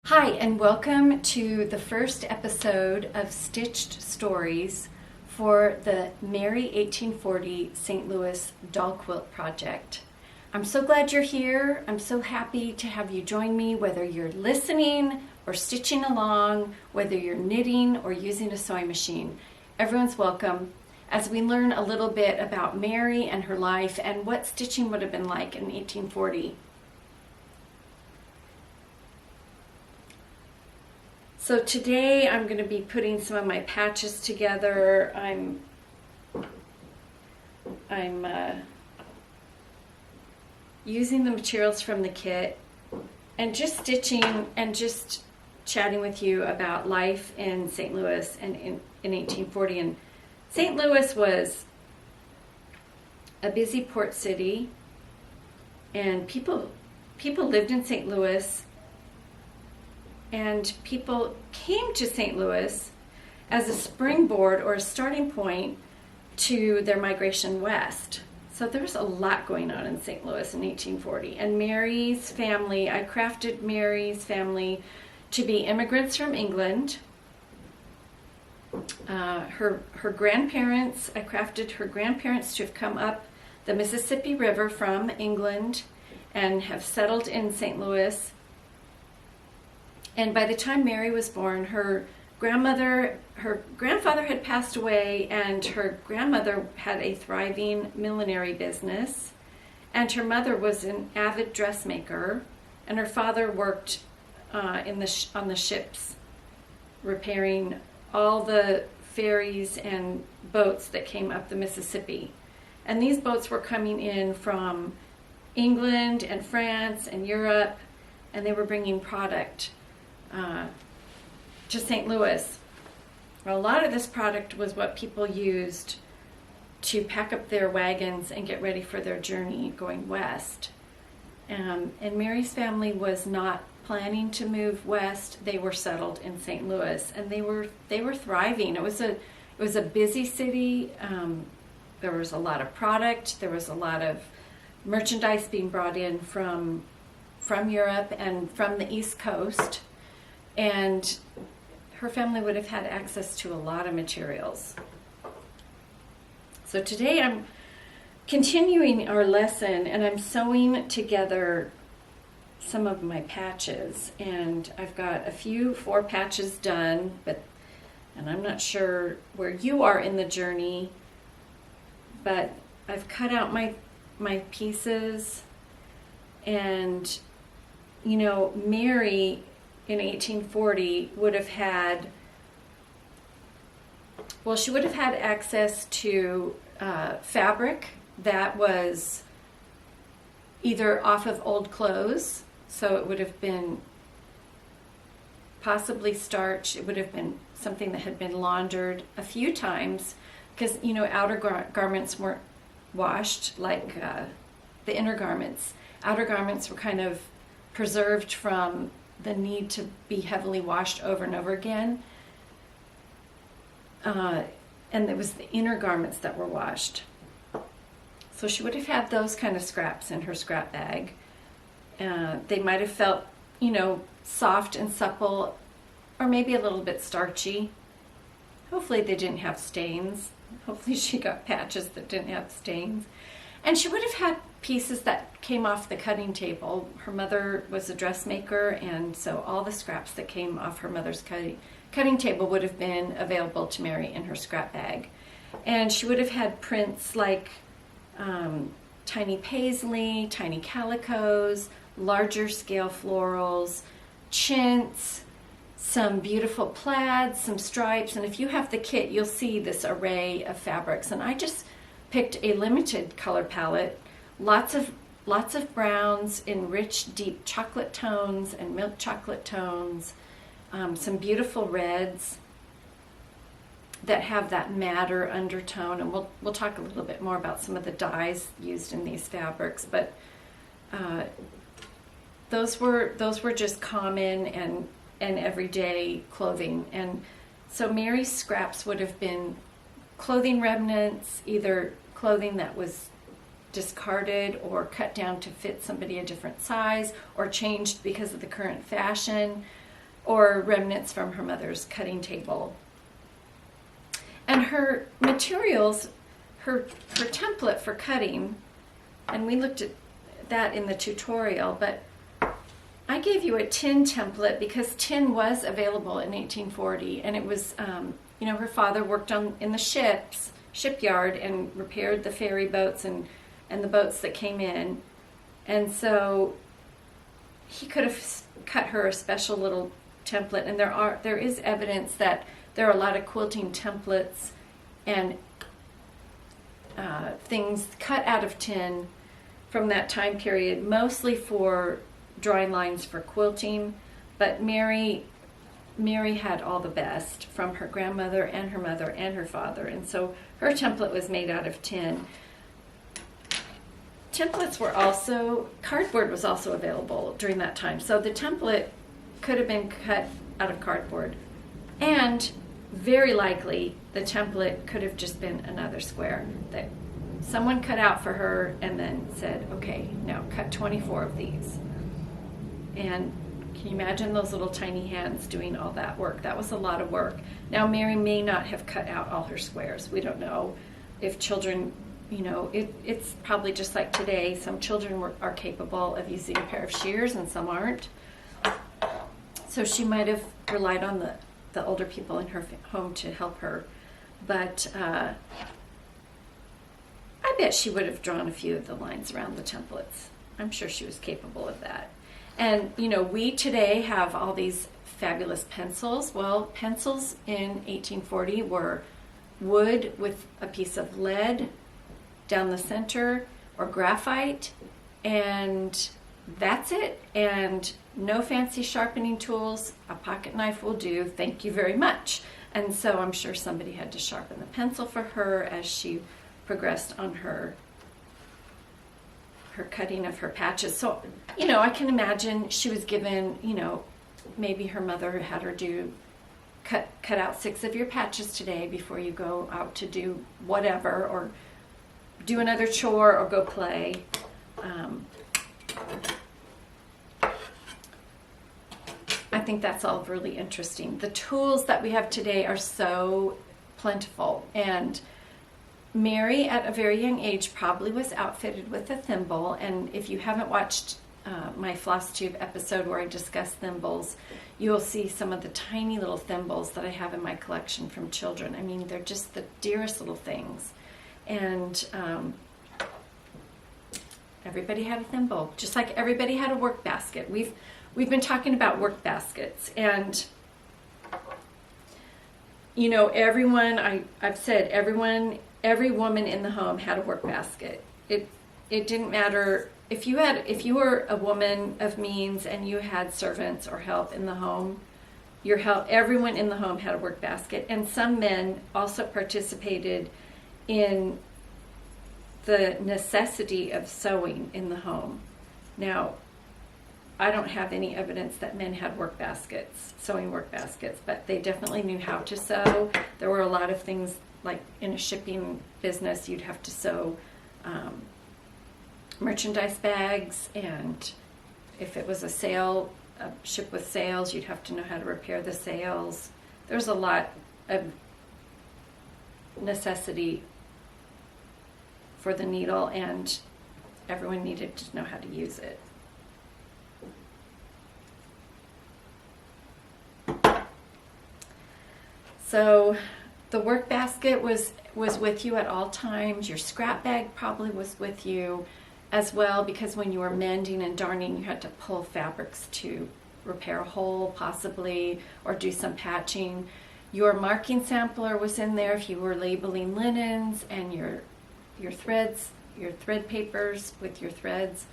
Hi, and welcome to the first episode of Stitched Stories for the Mary 1840 St. Louis Doll Quilt Project. I'm so glad you're here. I'm so happy to have you join me, whether you're listening or stitching along, whether you're knitting or using a sewing machine. Everyone's welcome as we learn a little bit about Mary and her life and what stitching would have been like in 1840. So today I'm going to be putting some of my patches together. I'm using the materials from the kit and just stitching and just chatting with you about life in St. Louis and in 1840. And St. Louis was a busy port city, and people lived in St. Louis. And people came to St. Louis as a springboard or a starting point to their migration west. So there was a lot going on in St. Louis in 1840. And Mary's family, I crafted Mary's family to be immigrants from England. Her grandparents, I crafted her grandparents to have come up the Mississippi River from England and have settled in St. Louis. And by the time Mary was born, her grandfather had passed away, and her grandmother had a thriving millinery business, and her mother was an avid dressmaker, and her father worked on the ships, repairing all the ferries and boats that came up the Mississippi. And these boats were coming in from England and France and Europe, and they were bringing product to St. Louis. Well, a lot of this product was what people used to pack up their wagons and get ready for their journey going west. And Mary's family was not planning to move west. They were settled in St. Louis, and they were thriving. It was a busy city. There was a lot of product. There was a lot of merchandise being brought in from Europe and from the East Coast. And her family would have had access to a lot of materials. So today I'm continuing our lesson, and I'm sewing together some of my patches. And I've got 4 patches done, and I'm not sure where you are in the journey, but I've cut out my pieces. And, you know, Mary in 1840 would have had access to fabric that was either off of old clothes, so it would have been possibly starch. It would have been something that had been laundered a few times, because, you know, outer garments weren't washed like the inner garments. Outer garments were kind of preserved from the need to be heavily washed over and over again. And it was the inner garments that were washed. So she would have had those kind of scraps in her scrap bag. They might have felt, you know, soft and supple, or maybe a little bit starchy. Hopefully they didn't have stains. Hopefully she got patches that didn't have stains. And she would have had pieces that came off the cutting table. Her mother was a dressmaker, and so all the scraps that came off her mother's cutting table would have been available to Mary in her scrap bag. And she would have had prints like tiny paisley, tiny calicos, larger scale florals, chintz, some beautiful plaids, some stripes. And if you have the kit, you'll see this array of fabrics. And I just picked a limited color palette, lots of browns in rich, deep chocolate tones and milk chocolate tones, some beautiful reds that have that madder undertone, and we'll talk a little bit more about some of the dyes used in these fabrics. But those were just common and everyday clothing. And so Mary's scraps would have been clothing remnants, either clothing that was discarded or cut down to fit somebody a different size, or changed because of the current fashion. or remnants from her mother's cutting table. And her materials, her template for cutting, and we looked at that in the tutorial, but I gave you a tin template because tin was available in 1840, and it was, her father worked in the shipyard and repaired the ferry boats and the boats that came in, and so he could have cut her a special little template. And there is evidence that there are a lot of quilting templates and things cut out of tin from that time period, mostly for drawing lines for quilting. But Mary had all the best from her grandmother and her mother and her father, and so her template was made out of tin. Cardboard was also available during that time, so the template could have been cut out of cardboard, and very likely the template could have just been another square that someone cut out for her and then said, okay, now cut 24 of these. And can you imagine those little tiny hands doing all that work? That was a lot of work. Now, Mary may not have cut out all her squares. We don't know if children, it's probably just like today. Some children are capable of using a pair of shears and some aren't. So she might have relied on the older people in her home to help her. But I bet she would have drawn a few of the lines around the templates. I'm sure she was capable of that. And, we today have all these fabulous pencils. Well, pencils in 1840 were wood with a piece of lead down the center or graphite, and that's it. And no fancy sharpening tools. A pocket knife will do. Thank you very much. And so I'm sure somebody had to sharpen the pencil for her as she progressed on her cutting of her patches. So, I can imagine she was given, maybe her mother had her cut out 6 of your patches today before you go out to do whatever, or do another chore, or go play. I think that's all really interesting. The tools that we have today are so plentiful, and Mary, at a very young age, probably was outfitted with a thimble. And if you haven't watched my Floss Tube episode where I discuss thimbles, you'll see some of the tiny little thimbles that I have in my collection from children. I mean, they're just the dearest little things. And everybody had a thimble, just like everybody had a work basket. We've been talking about work baskets, and I've said every woman in the home had a work basket. It didn't matter if you were a woman of means and you had servants or help in the home. Everyone in the home had a work basket, and some men also participated in the necessity of sewing in the home. Now, I don't have any evidence that men had sewing work baskets, but they definitely knew how to sew. There were a lot of things, like in a shipping business, you'd have to sew merchandise bags, and if it was a ship with sails, you'd have to know how to repair the sails. There's a lot of necessity for the needle, and everyone needed to know how to use it. So the work basket was with you at all times. Your scrap bag probably was with you as well, because when you were mending and darning, you had to pull fabrics to repair a hole possibly, or do some patching. Your marking sampler was in there if you were labeling linens, and your threads, your thread papers with your threads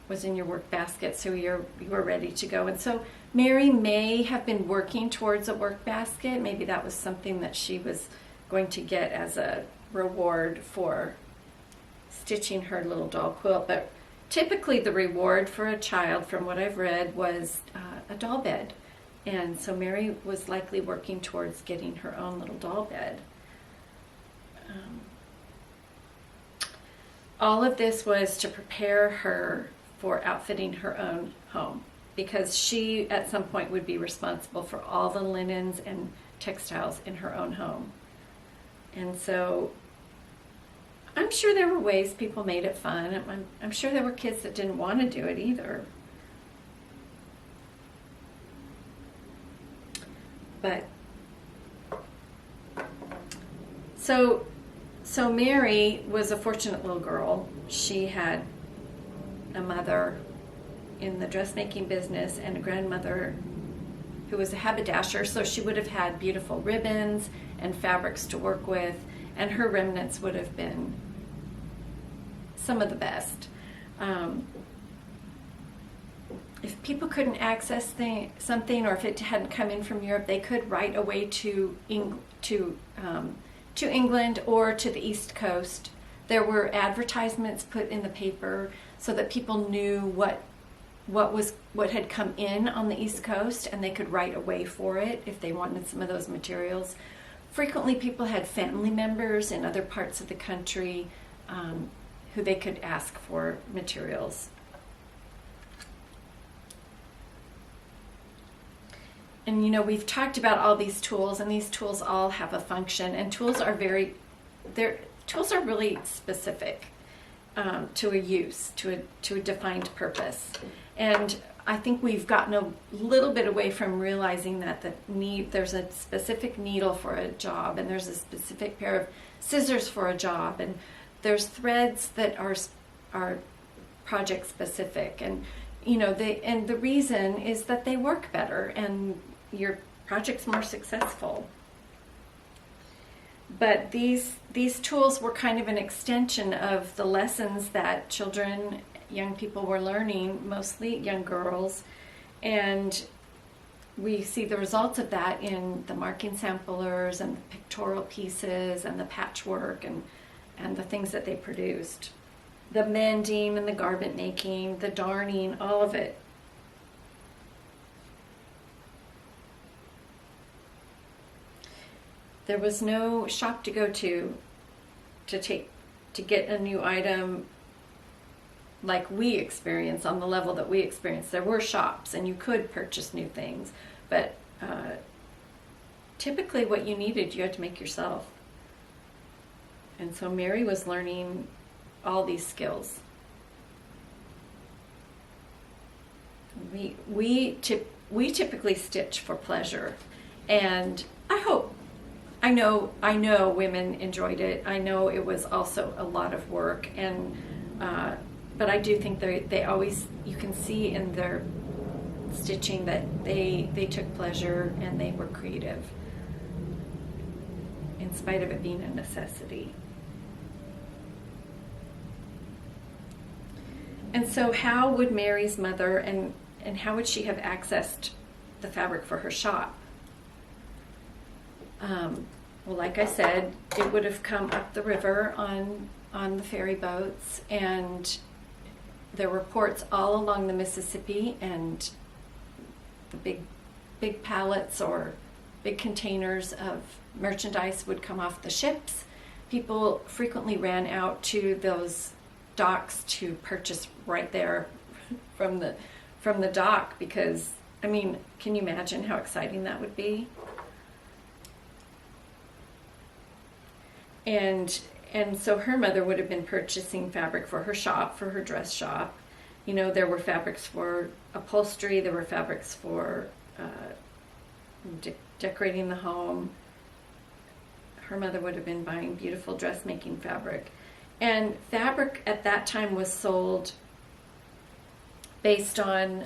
was in your work basket, so you were ready to go. And so Mary may have been working towards a work basket. Maybe that was something that she was going to get as a reward for stitching her little doll quilt. But typically the reward for a child, from what I've read, was a doll bed. And so Mary was likely working towards getting her own little doll bed. All of this was to prepare her for outfitting her own home. because she at some point would be responsible for all the linens and textiles in her own home. And so I'm sure there were ways people made it fun. I'm sure there were kids that didn't want to do it either. But so Mary was a fortunate little girl. She had a mother in the dressmaking business and a grandmother who was a haberdasher, so she would have had beautiful ribbons and fabrics to work with, and her remnants would have been some of the best. If people couldn't access something, or if it hadn't come in from Europe, they could write away to England or to the East Coast. There were advertisements put in the paper so that people knew what had come in on the East Coast, and they could write away for it if they wanted some of those materials. Frequently, people had family members in other parts of the country who they could ask for materials. And you know, we've talked about all these tools, and these tools all have a function, and tools are really specific to a use, to a defined purpose. And I think we've gotten a little bit away from realizing that there's a specific needle for a job, and there's a specific pair of scissors for a job, and there's threads that are project specific, and you know, the reason is that they work better and your project's more successful. But these tools were kind of an extension of the lessons that children, young people were learning, mostly young girls, and we see the results of that in the marking samplers and the pictorial pieces and the patchwork and the things that they produced. The mending and the garment making, the darning, all of it. There was no shop to go to get a new item like we experience, on the level that we experience. There were shops and you could purchase new things, but typically what you needed you had to make yourself. And so Mary was learning all these skills. We typically stitch for pleasure, and I know women enjoyed it. I know it was also a lot of work, and but I do think they always, you can see in their stitching that they took pleasure and they were creative, in spite of it being a necessity. And so how would Mary's mother and how would she have accessed the fabric for her shop? Well, like I said, it would have come up the river on the ferry boats, and there were ports all along the Mississippi, and the big pallets or big containers of merchandise would come off the ships. People frequently ran out to those docks to purchase right there from the dock, because I mean, can you imagine how exciting that would be? And so her mother would have been purchasing fabric for her shop, for her dress shop. You know, there were fabrics for upholstery, there were fabrics for decorating the home. Her mother would have been buying beautiful dressmaking fabric. And fabric at that time was sold based on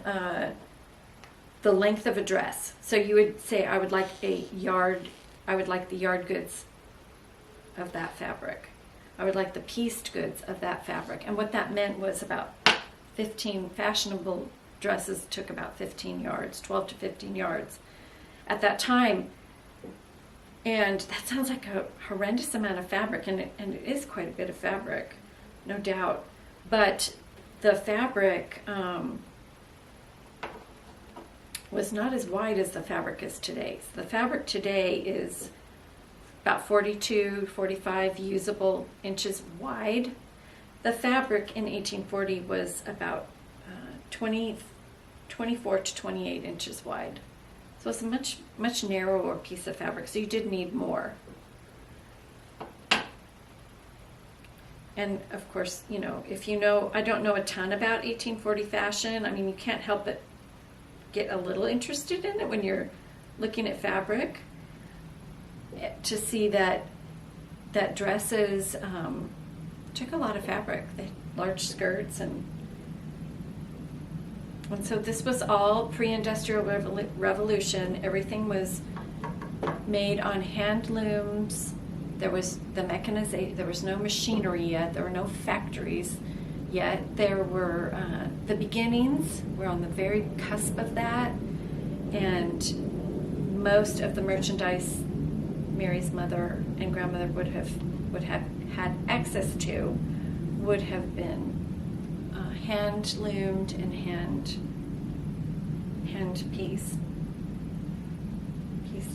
the length of a dress. So you would say, I would like the yard goods of that fabric. I would like the pieced goods of that fabric. And what that meant was about 15 fashionable dresses took about 15 yards, 12 to 15 yards at that time. And that sounds like a horrendous amount of fabric, and it is quite a bit of fabric, no doubt. But the fabric was not as wide as the fabric is today. So the fabric today is about 42, 45 usable inches wide. The fabric in 1840 was about 20 24 to 28 inches wide. So it's a much narrower piece of fabric, so you did need more. And of course, you know, if you know, I don't know a ton about 1840 fashion. I mean, you can't help but get a little interested in it when you're looking at fabric, to see that dresses took a lot of fabric. They had large skirts, and so this was all pre-industrial revolution. Everything was made on hand looms. There was the mechanization. There was no machinery yet. There were no factories yet. There were the beginnings. We're on the very cusp of that, and most of the merchandise Mary's mother and grandmother would have had access to would have been hand loomed and hand pieced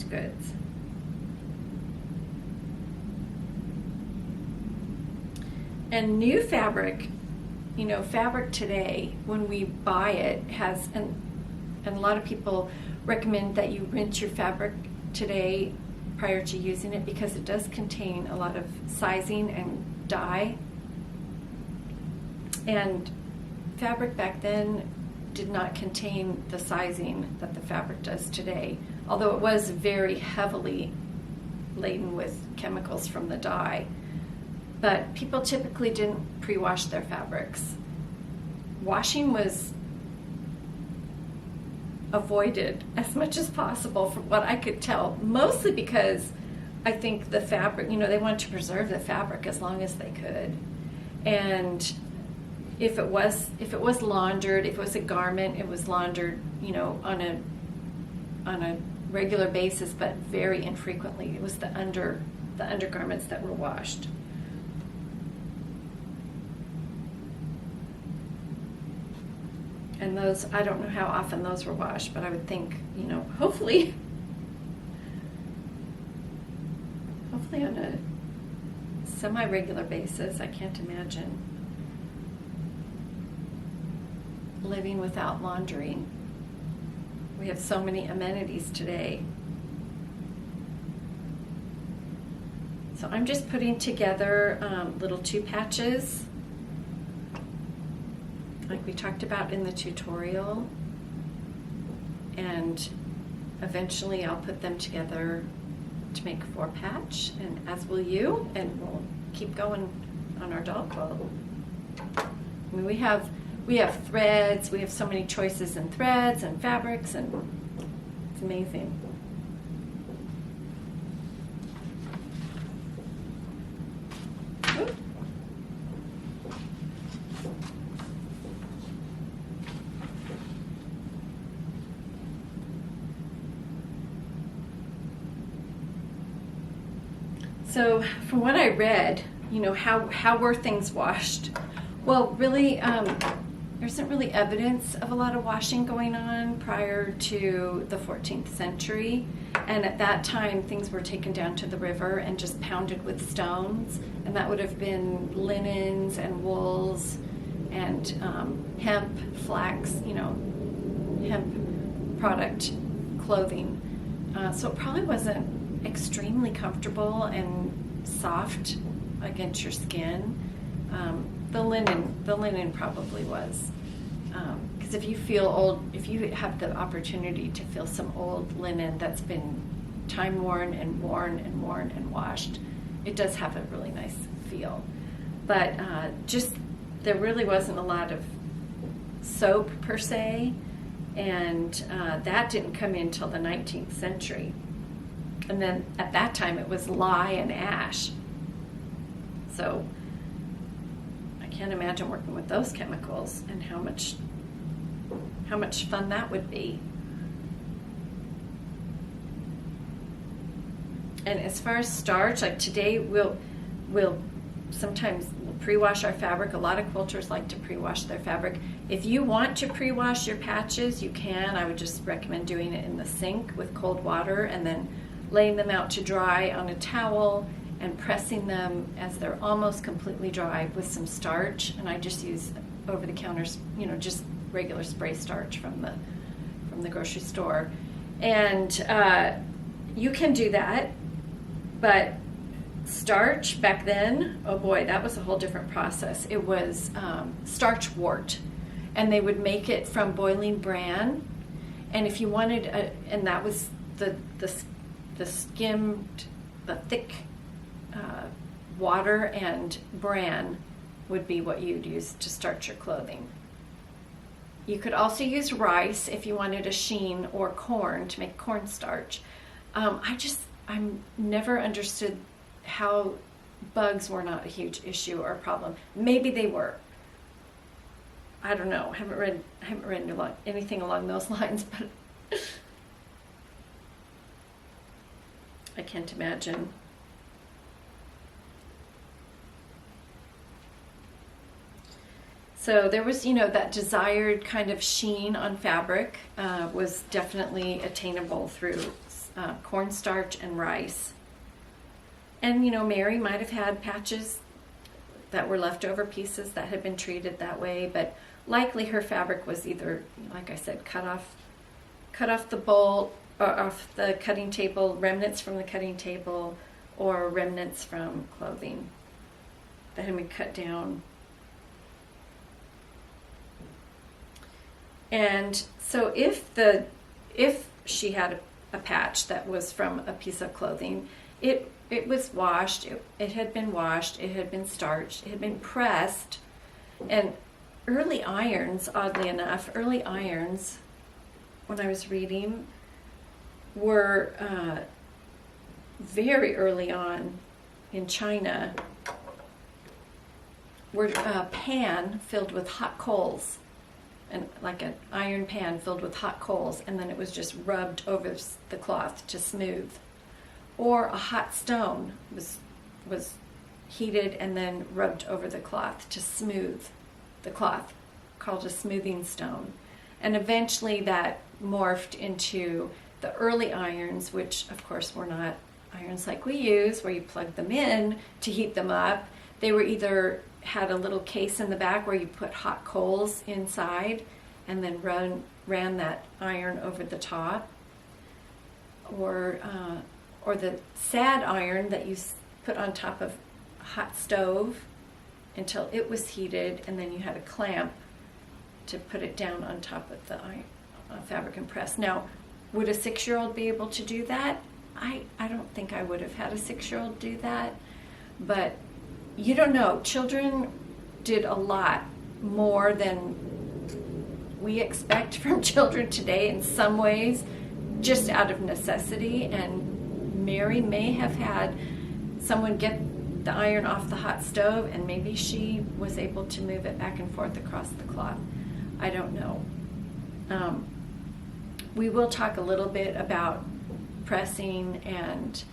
goods. And new fabric, you know, fabric today, when we buy it, has, and a lot of people recommend that you rinse your fabric today prior to using it, because it does contain a lot of sizing and dye. And fabric back then did not contain the sizing that the fabric does today, although it was very heavily laden with chemicals from the dye. But people typically didn't pre-wash their fabrics. Washing was avoided as much as possible, from what I could tell, mostly because I think the fabric, you know, they wanted to preserve the fabric as long as they could. And if it was laundered, if it was a garment, it was laundered, you know, on a regular basis, but very infrequently. It was the undergarments that were washed. And those, I don't know how often those were washed, but I would think, you know, hopefully on a semi-regular basis. I can't imagine living without laundry. We have so many amenities today. So I'm just putting together little 2 patches, like we talked about in the tutorial, and eventually I'll put them together to make a 4-patch, and as will you, and we'll keep going on our doll quilt. I mean, we have threads. We have so many choices in threads and fabrics, and it's amazing. Oop. So from what I read, you know, how were things washed? Well, really, there isn't really evidence of a lot of washing going on prior to the 14th century. And at that time, things were taken down to the river and just pounded with stones. And that would have been linens and wools and hemp, flax, you know, hemp product clothing. So it probably wasn't extremely comfortable and soft against your skin. The linen probably was, because if you feel old, if you have the opportunity to feel some old linen that's been time worn and worn and worn and washed, it does have a really nice feel. But just there really wasn't a lot of soap per se, and that didn't come in till the 19th century. And then at that time it was lye and ash. So I can't imagine working with those chemicals and how much fun that would be. And as far as starch, like today we'll sometimes pre-wash our fabric. A lot of quilters like to pre-wash their fabric. If you want to pre-wash your patches, you can. I would just recommend doing it in the sink with cold water and then laying them out to dry on a towel and pressing them as they're almost completely dry with some starch. And I just use over-the-counter, you know, just regular spray starch from the grocery store. And you can do that, but starch back then, oh boy, that was a whole different process. It was starch wort, and they would make it from boiling bran. And if you wanted, and that was the skimmed, the thick water and bran would be what you'd use to starch your clothing. You could also use rice if you wanted a sheen, or corn to make cornstarch. I'm never understood how bugs were not a huge issue or problem. Maybe they were. I don't know. I haven't read anything along those lines, but I can't imagine. So there was, that desired kind of sheen on fabric was definitely attainable through cornstarch and rice. And, Mary might have had patches that were leftover pieces that had been treated that way, but likely her fabric was either, like I said, cut off the bolt, or off the cutting table, remnants from the cutting table, or remnants from clothing that had been cut down. And so if she had a patch that was from a piece of clothing, it was washed, it had been washed, it had been starched, it had been pressed. And early irons, oddly enough, when I was reading, were very early on in China, were a pan filled with hot coals, and like an iron pan filled with hot coals, and then it was just rubbed over the cloth to smooth. Or a hot stone was heated and then rubbed over the cloth to smooth the cloth, called a smoothing stone. And eventually that morphed into the early irons, which of course were not irons like we use, where you plug them in to heat them up. They were either had a little case in the back where you put hot coals inside and then ran that iron over the top, or the sad iron that you put on top of a hot stove until it was heated, and then you had a clamp to put it down on top of the fabric and press. Now, would a 6-year-old be able to do that? I don't think I would have had a 6-year-old do that, but you don't know. Children did a lot more than we expect from children today in some ways, just out of necessity. And Mary may have had someone get the iron off the hot stove, and maybe she was able to move it back and forth across the cloth. I don't know. We will talk a little bit about pressing and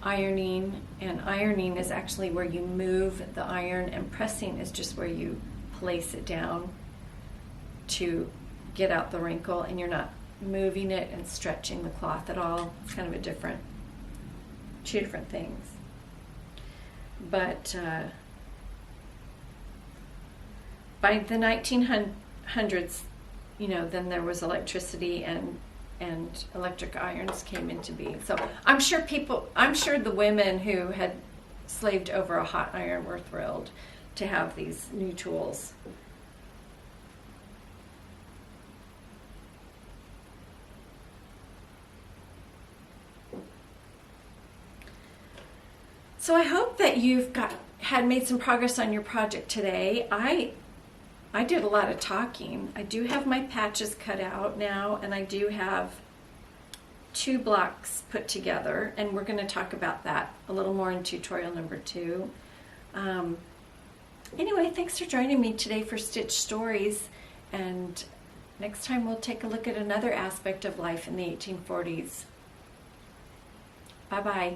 ironing, and ironing is actually where you move the iron, and pressing is just where you place it down to get out the wrinkle, and you're not moving it and stretching the cloth at all. It's kind of two different things. But by the 1900s, then there was electricity, and electric irons came into being. So I'm sure the women who had slaved over a hot iron were thrilled to have these new tools. So I hope that you've had made some progress on your project today. I did a lot of talking. I do have my patches cut out now, and I do have 2 blocks put together, and we're going to talk about that a little more in tutorial number 2. Anyway, thanks for joining me today for Stitch Stories, and next time we'll take a look at another aspect of life in the 1840s. Bye-bye.